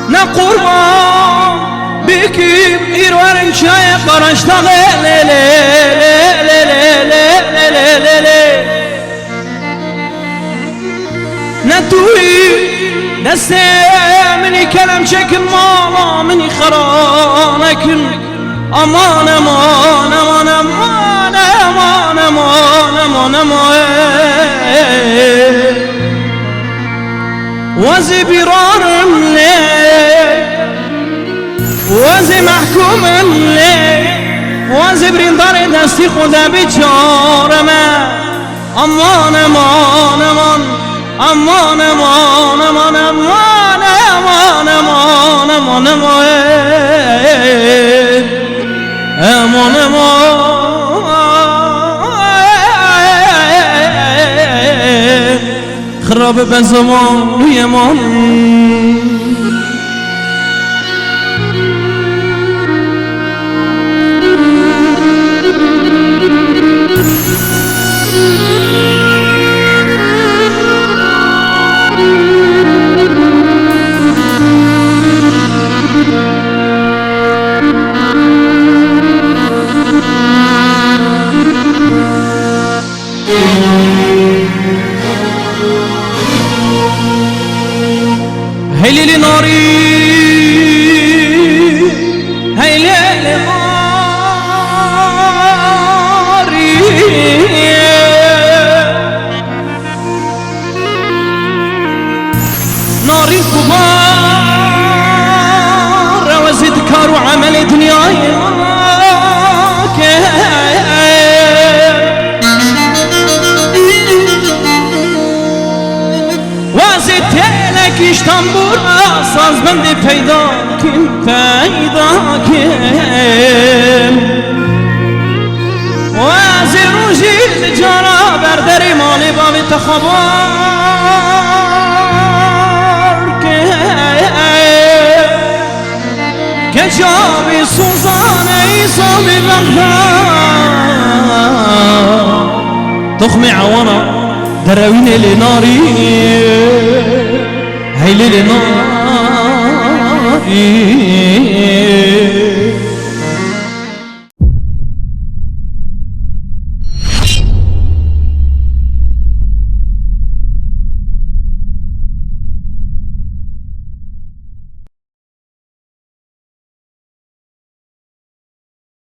نه قربان بکیم ایروارن شای قرشتا نه توی دست منی کلم شکل ماما منی خرانکن امان امان امان امان امان امان امان امان وزي برارم لي وزي محكوم لي وزي برين داري دستي خدا بچارم امان امان امان امان امان امان امان امان امان امان امان امان خراب بزمان یمان هيلي ناري هيلي ناري ناري كبار وزيد كار وعمل دنياي İstanbul saz bende peyda kim peyda kim وازر وجيل جرى بردري مالي بابي تخبار كجابي سوزان ايصابي بغداد تخمي عوانا دروين لناري هيلي ناري